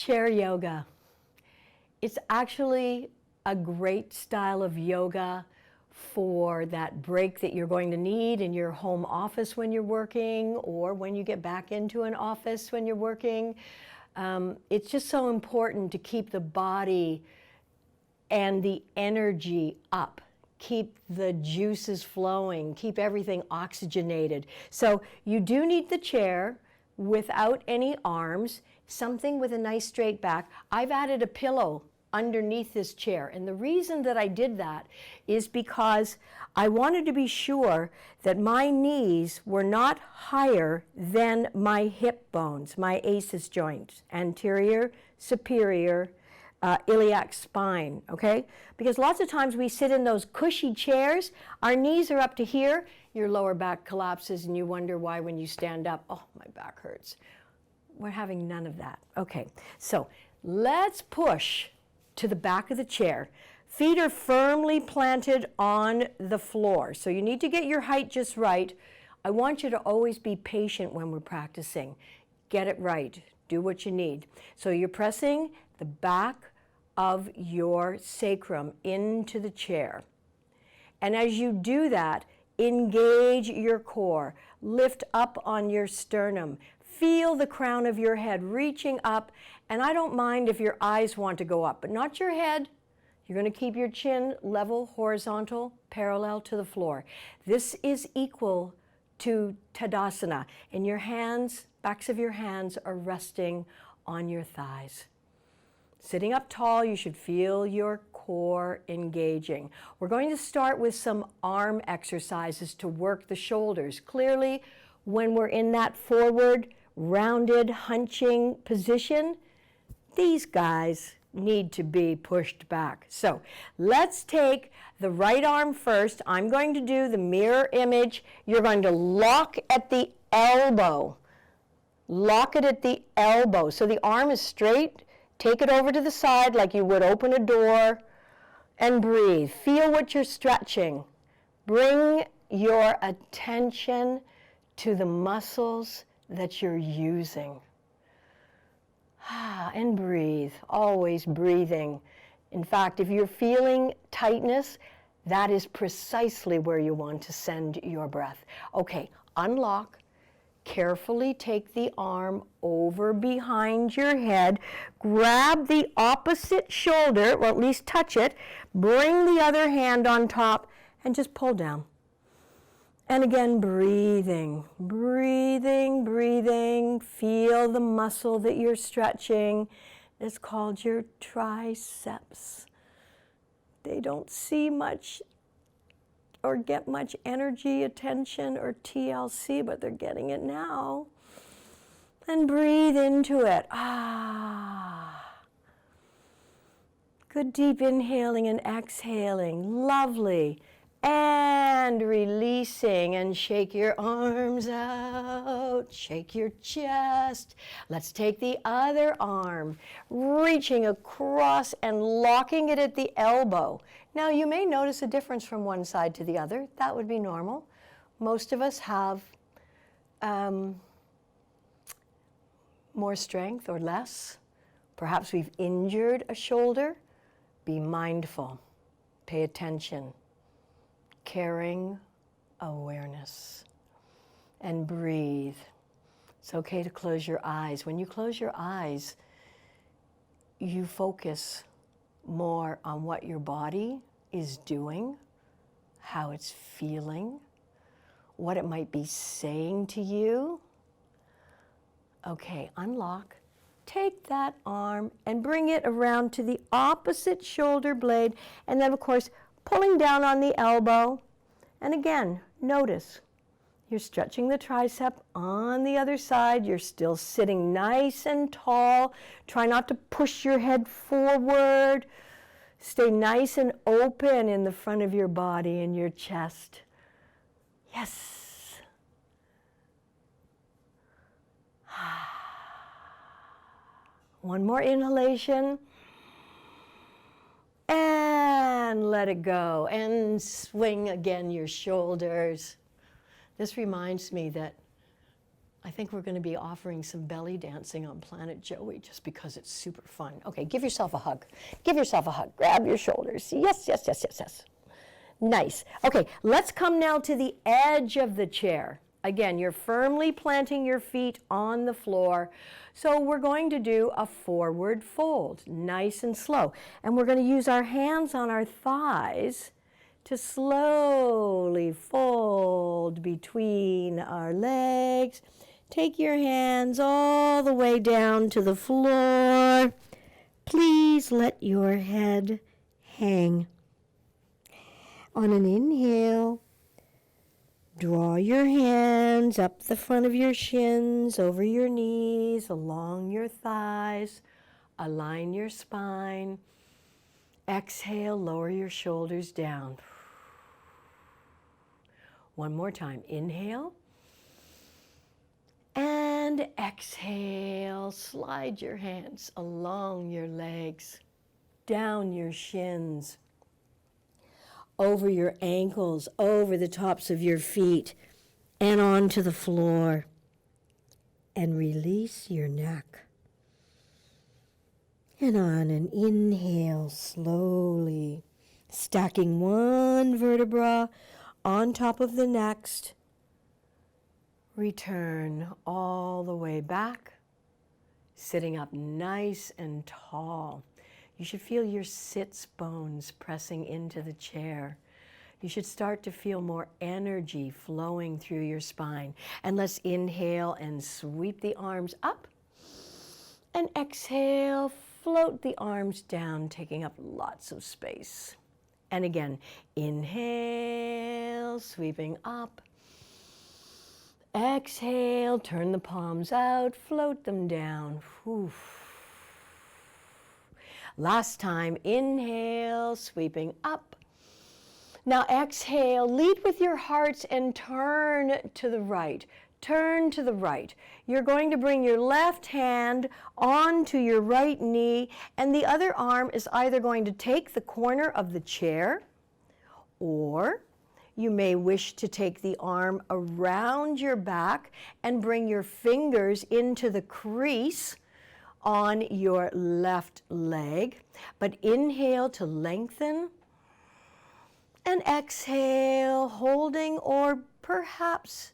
Chair yoga. It's actually a great style of yoga for that break that you're going to need in your home office when you're working, or when you get back into an office when you're working. It's just so important to keep the body and the energy up, keep the juices flowing, keep everything oxygenated. So you do need the chair without any arms, something with a nice straight back. I've added a pillow underneath this chair, and the reason that I did that is because I wanted to be sure that my knees were not higher than my hip bones, my ACEs joints, anterior, superior, iliac spine, okay? Because lots of times we sit in those cushy chairs, our knees are up to here, your lower back collapses, and you wonder why when you stand up, oh, my back hurts. We're having none of that. Okay, so let's push to the back of the chair. Feet are firmly planted on the floor, so you need to get your height just right. I want you to always be patient when we're practicing. Get it right. Do what you need. So you're pressing the back of your sacrum into the chair. And as you do that, engage your core. Lift up on your sternum. Feel the crown of your head reaching up, and I don't mind if your eyes want to go up, but not your head. You're going to keep your chin level, horizontal, parallel to the floor. This is equal to Tadasana, and your hands, backs of your hands are resting on your thighs. Sitting up tall, you should feel your core engaging. We're going to start with some arm exercises to work the shoulders. Clearly, when we're in that forward, rounded, hunching position, these guys need to be pushed back. So let's take the right arm first. I'm going to do the mirror image. You're going to lock at the elbow. Lock it at the elbow. So the arm is straight. Take it over to the side like you would open a door, and breathe. Feel what you're stretching. Bring your attention to the muscles that you're using. And breathe, always breathing. In fact, if you're feeling tightness, that is precisely where you want to send your breath. Okay, unlock. Carefully take the arm over behind your head. Grab the opposite shoulder, or at least touch it. Bring the other hand on top and just pull down. And again, breathing, breathing, breathing. Feel the muscle that you're stretching. It's called your triceps. They don't see much or get much energy, attention, or TLC, but they're getting it now. And breathe into it. Good deep inhaling and exhaling. Lovely. And releasing, and shake your arms out, shake your chest. Let's take the other arm, reaching across and locking it at the elbow. Now you may notice a difference from one side to the other. That would be normal. Most of us have more strength or less. Perhaps we've injured a shoulder. Be mindful, pay attention. Caring awareness, and breathe. It's okay to close your eyes. When you close your eyes, you focus more on what your body is doing, how it's feeling, what it might be saying to you. Okay, unlock. Take that arm and bring it around to the opposite shoulder blade, and then, of course, pulling down on the elbow. And again, notice you're stretching the tricep on the other side. You're still sitting nice and tall. Try not to push your head forward. Stay nice and open in the front of your body and your chest. Yes. One more inhalation. And let it go, and swing again your shoulders. This reminds me that I think we're going to be offering some belly dancing on Planet Joey just because it's super fun. Okay, give yourself a hug. Give yourself a hug. Grab your shoulders. Yes, yes, yes, yes, yes. Nice. Okay, let's come now to the edge of the chair. Again, you're firmly planting your feet on the floor. So we're going to do a forward fold, nice and slow. And we're going to use our hands on our thighs to slowly fold between our legs. Take your hands all the way down to the floor. Please let your head hang. On an inhale, draw your hands up the front of your shins, over your knees, along your thighs. Align your spine. Exhale, lower your shoulders down. One more time. Inhale. And exhale, slide your hands along your legs, down your shins, over your ankles, over the tops of your feet, and onto the floor. And release your neck. And on an inhale, slowly, stacking one vertebra on top of the next, return all the way back, sitting up nice and tall. You should feel your sits bones pressing into the chair. You should start to feel more energy flowing through your spine. And let's inhale and sweep the arms up. And exhale, float the arms down, taking up lots of space. And again, inhale, sweeping up. Exhale, turn the palms out, float them down. Whew. Last time, inhale, sweeping up. Now exhale, lead with your hearts and turn to the right. Turn to the right. You're going to bring your left hand onto your right knee, and the other arm is either going to take the corner of the chair, or you may wish to take the arm around your back and bring your fingers into the crease on your left leg. But inhale to lengthen, and exhale, holding or perhaps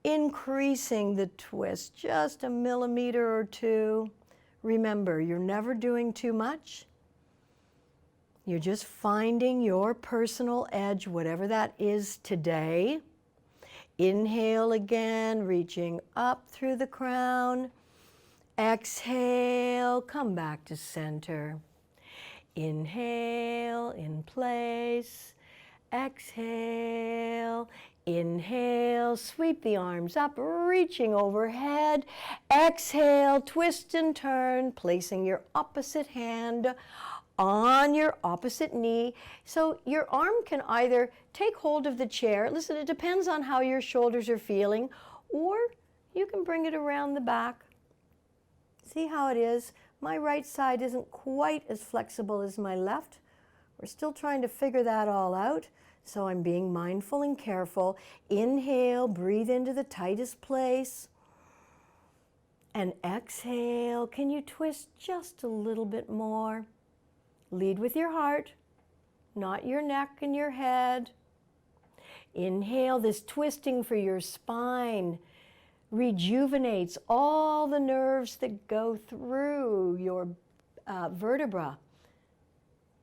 increasing the twist just a millimeter or two. Remember, you're never doing too much. You're just finding your personal edge, whatever that is today. Inhale again, reaching up through the crown. Exhale, come back to center. Inhale, in place. Exhale, inhale, sweep the arms up, reaching overhead. Exhale, twist and turn, placing your opposite hand on your opposite knee. So your arm can either take hold of the chair. Listen, it depends on how your shoulders are feeling, or you can bring it around the back. See how it is? My right side isn't quite as flexible as my left. We're still trying to figure that all out. So I'm being mindful and careful. Inhale, breathe into the tightest place. And exhale, can you twist just a little bit more? Lead with your heart, not your neck and your head. Inhale, this twisting for your spine rejuvenates all the nerves that go through your vertebra.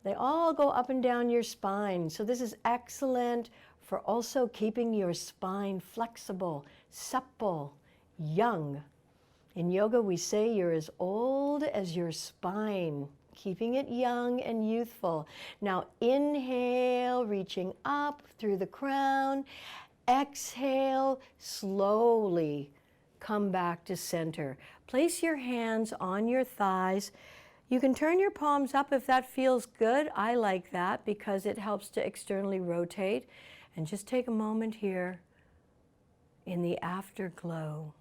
They all go up and down your spine. So this is excellent for also keeping your spine flexible, supple, young. In yoga, we say you're as old as your spine, keeping it young and youthful. Now inhale, reaching up through the crown. Exhale, slowly come back to center. Place your hands on your thighs. You can turn your palms up if that feels good. I like that because it helps to externally rotate. And just take a moment here in the afterglow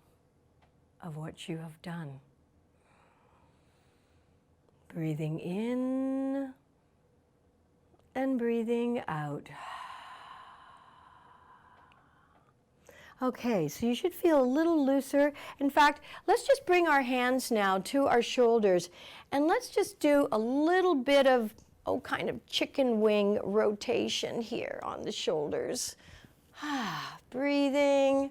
of what you have done. Breathing in and breathing out. Okay, so you should feel a little looser. In fact, let's just bring our hands now to our shoulders and let's just do a little bit of, kind of chicken wing rotation here on the shoulders. Breathing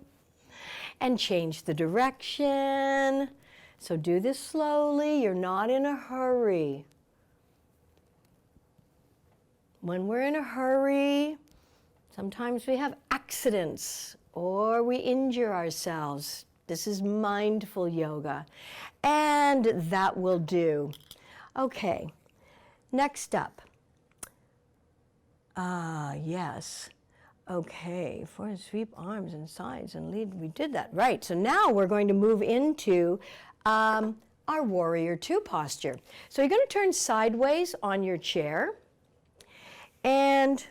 and change the direction. So do this slowly, you're not in a hurry. When we're in a hurry, sometimes we have accidents or we injure ourselves. This is mindful yoga, and that will do. Okay, next up. Yes. Okay, for sweep arms and sides and lead, we did that. Right, so now we're going to move into our warrior two posture. So you're going to turn sideways on your chair, and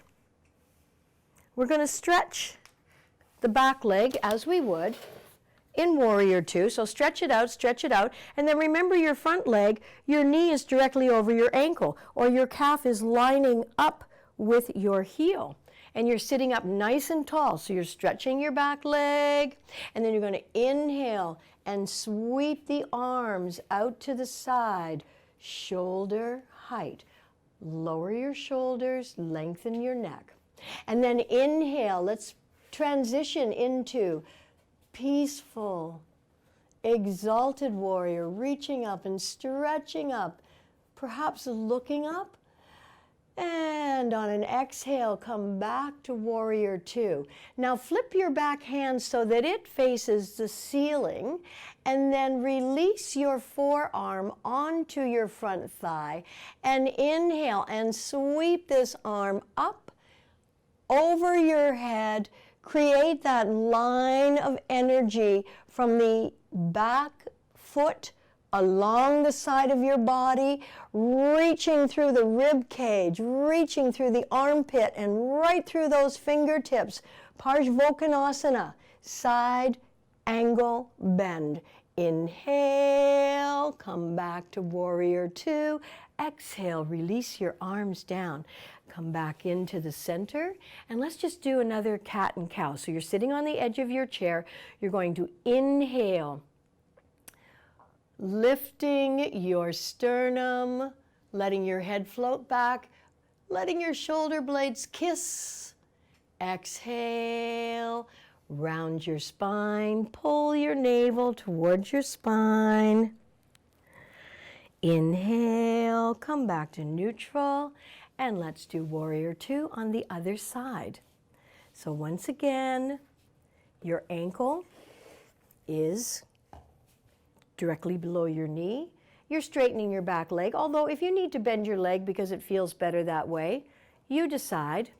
we're going to stretch the back leg as we would in warrior two. So stretch it out, and then remember your front leg, your knee is directly over your ankle, or your calf is lining up with your heel. And you're sitting up nice and tall, so you're stretching your back leg, and then you're going to inhale and sweep the arms out to the side, shoulder height. Lower your shoulders, lengthen your neck. And then inhale, let's transition into peaceful, exalted warrior, reaching up and stretching up, perhaps looking up. And on an exhale, come back to warrior two. Now flip your back hand so that it faces the ceiling, and then release your forearm onto your front thigh, and inhale and sweep this arm up over your head. Create that line of energy from the back foot along the side of your body, reaching through the rib cage, reaching through the armpit, and right through those fingertips. Parsvakonasana, side angle bend. Inhale, come back to warrior two. Exhale, release your arms down. Come back into the center, and let's just do another cat and cow. So you're sitting on the edge of your chair. You're going to inhale, lifting your sternum, letting your head float back, letting your shoulder blades kiss. Exhale, round your spine, pull your navel towards your spine. Inhale, come back to neutral, and let's do warrior two on the other side. So once again, your ankle is directly below your knee. You're straightening your back leg, although if you need to bend your leg because it feels better that way, you decide.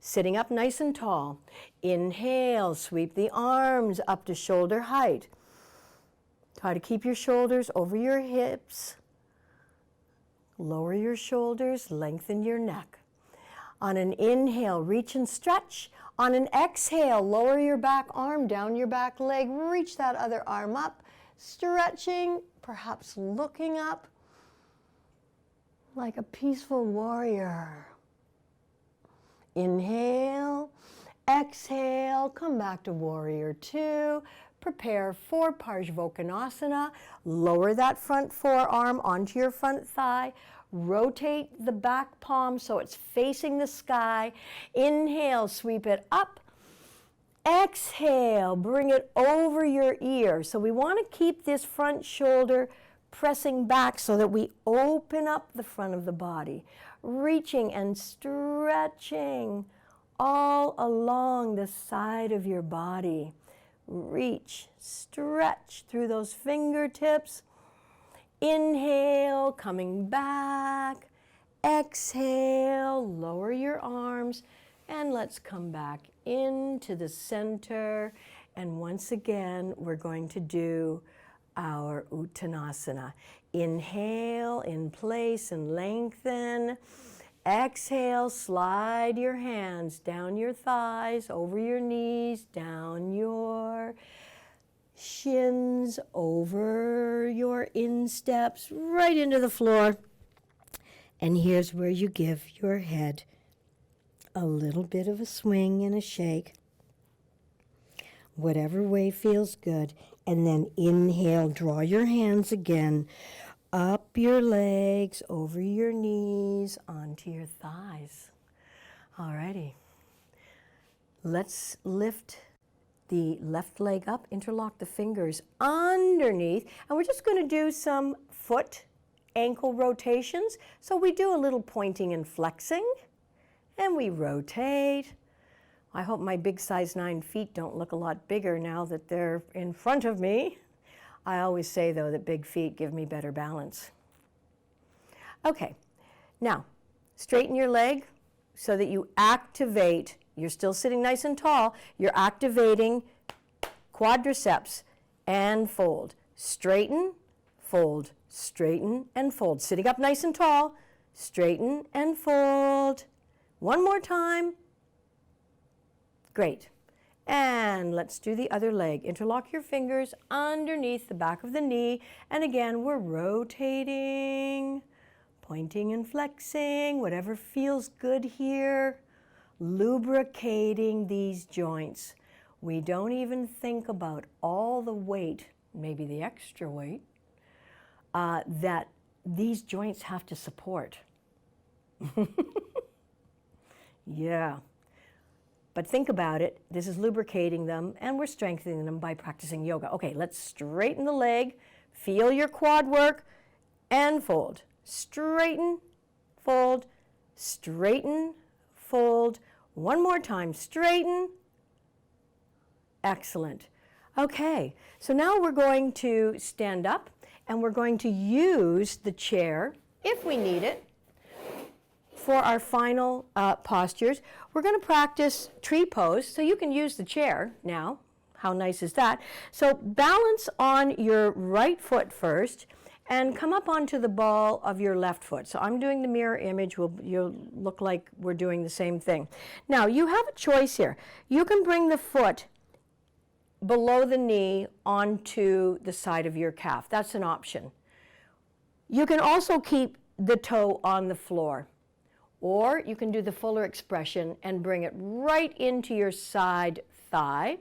Sitting up nice and tall. Inhale, sweep the arms up to shoulder height. Try to keep your shoulders over your hips. Lower your shoulders, lengthen your neck. On an inhale, reach and stretch. On an exhale, lower your back arm down your back leg. Reach that other arm up. Stretching, perhaps looking up like a peaceful warrior. Inhale, exhale, come back to warrior two. Prepare for Parsvakonasana. Lower that front forearm onto your front thigh. Rotate the back palm so it's facing the sky. Inhale, sweep it up. Exhale, bring it over your ear. So we want to keep this front shoulder pressing back so that we open up the front of the body, reaching and stretching all along the side of your body. Reach, stretch through those fingertips. Inhale, coming back. Exhale, lower your arms, and let's come back into the center. And once again, we're going to do our Uttanasana. Inhale, in place and lengthen. Exhale, slide your hands down your thighs, over your knees, down your shins, over your insteps, right into the floor. And here's where you give your head a little bit of a swing and a shake. whatever way feels good. And then inhale, draw your hands again up your legs, over your knees, onto your thighs. Alrighty. Let's lift the left leg up, interlock the fingers underneath, and we're just going to do some foot ankle rotations. So we do a little pointing and flexing, and we rotate. I hope my big size 9 feet don't look a lot bigger now that they're in front of me. I always say, though, that big feet give me better balance. Okay, now straighten your leg so that you activate. You're still sitting nice and tall. You're activating quadriceps and fold. Straighten, fold, straighten, and fold. Sitting up nice and tall, straighten and fold. One more time. Great. And let's do the other leg. Interlock your fingers underneath the back of the knee. And again, we're rotating, pointing and flexing, whatever feels good here. Lubricating these joints. We don't even think about all the weight, maybe the extra weight, that these joints have to support. Yeah. But think about it, this is lubricating them and we're strengthening them by practicing yoga. Okay, let's straighten the leg, feel your quad work, and fold. Straighten, fold, straighten, fold. One more time, straighten. Excellent. Okay, so now we're going to stand up and we're going to use the chair, if we need it, for our final postures. We're going to practice tree pose, so you can use the chair now. How nice is that? So balance on your right foot first and come up onto the ball of your left foot. So I'm doing the mirror image. You'll look like we're doing the same thing. Now you have a choice here. You can bring the foot below the knee onto the side of your calf. That's an option. You can also keep the toe on the floor. Or you can do the fuller expression and bring it right into your side thigh.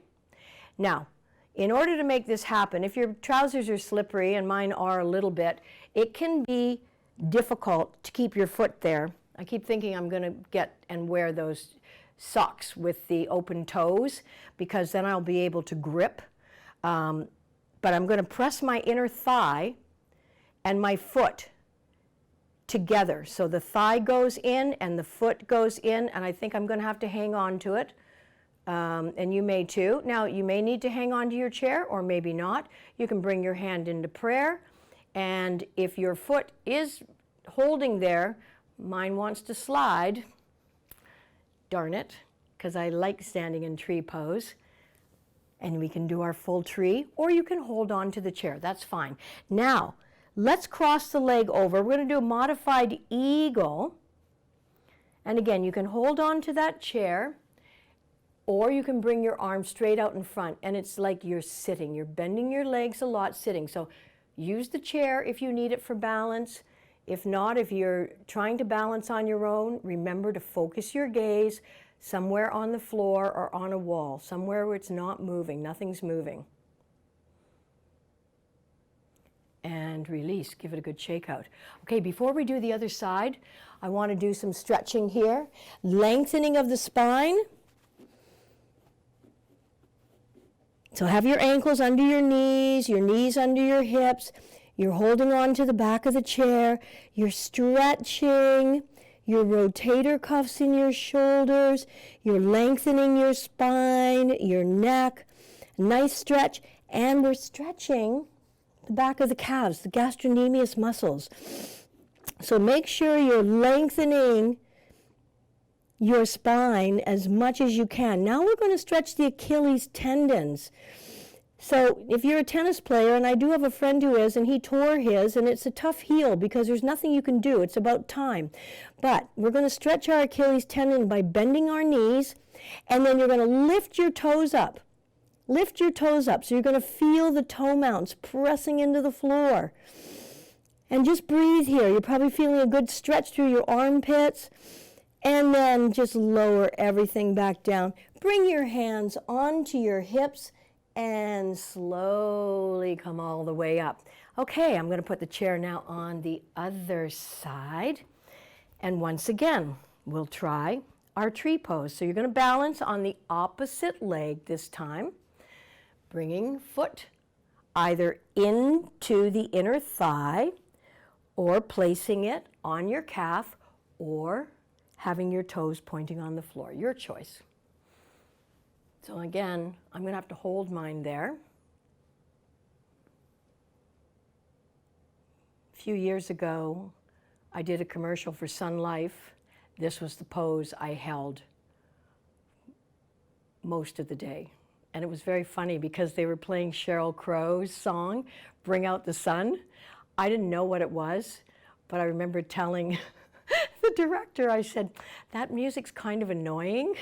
Now, in order to make this happen, if your trousers are slippery, and mine are a little bit, it can be difficult to keep your foot there. I keep thinking I'm going to get and wear those socks with the open toes, because then I'll be able to grip. But I'm going to press my inner thigh and my foot together. So the thigh goes in and the foot goes in, and I think I'm going to have to hang on to it. And you may too. Now, you may need to hang on to your chair or maybe not. You can bring your hand into prayer, and if your foot is holding there, mine wants to slide, darn it, because I like standing in tree pose, and we can do our full tree, or you can hold on to the chair. That's fine. Now, let's cross the leg over. We're going to do a modified eagle. And again, you can hold on to that chair, or you can bring your arms straight out in front, and it's like you're sitting. You're bending your legs a lot sitting. So use the chair if you need it for balance. If not, if you're trying to balance on your own, remember to focus your gaze somewhere on the floor or on a wall, somewhere where it's not moving, nothing's moving. And release, give it a good shake out. Okay, before we do the other side, I want to do some stretching here. Lengthening of the spine. So have your ankles under your knees under your hips. You're holding on to the back of the chair. You're stretching your rotator cuffs in your shoulders. You're lengthening your spine, your neck. Nice stretch. And we're stretching the back of the calves, the gastrocnemius muscles. So make sure you're lengthening your spine as much as you can. Now we're going to stretch the Achilles tendons. So if you're a tennis player, and I do have a friend who is, and he tore his, and it's a tough heel because there's nothing you can do. It's about time. But we're going to stretch our Achilles tendon by bending our knees, and then you're going to lift your toes up. Lift your toes up. So you're going to feel the toe mounts pressing into the floor. And just breathe here. You're probably feeling a good stretch through your armpits. And then just lower everything back down. Bring your hands onto your hips and slowly come all the way up. Okay, I'm going to put the chair now on the other side. And once again, we'll try our tree pose. So you're going to balance on the opposite leg this time, bringing foot either into the inner thigh or placing it on your calf or having your toes pointing on the floor, your choice. So again, I'm going to have to hold mine there. A few years ago, I did a commercial for Sun Life. This was the pose I held most of the day. And it was very funny because they were playing Sheryl Crow's song, Bring Out the Sun. I didn't know what it was, but I remember telling the director, I said, that music's kind of annoying.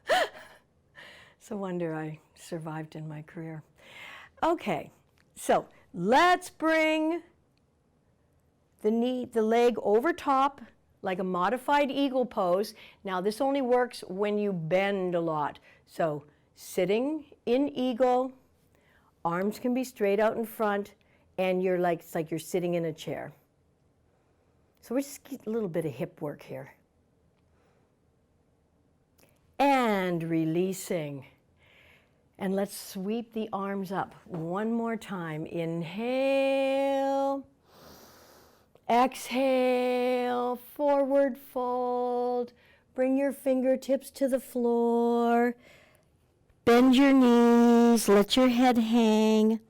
It's a wonder I survived in my career. Okay, so let's bring the leg over top like a modified eagle pose. Now this only works when you bend a lot. So sitting in eagle, arms can be straight out in front, and it's like you're sitting in a chair. So we're just getting a little bit of hip work here. And releasing. And let's sweep the arms up one more time. Inhale. Exhale, forward fold. Bring your fingertips to the floor. Bend your knees, let your head hang.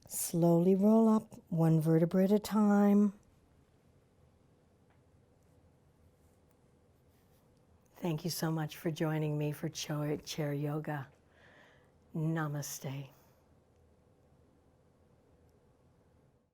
Slowly roll up, one vertebra at a time. Thank you so much for joining me for chair yoga. Namaste.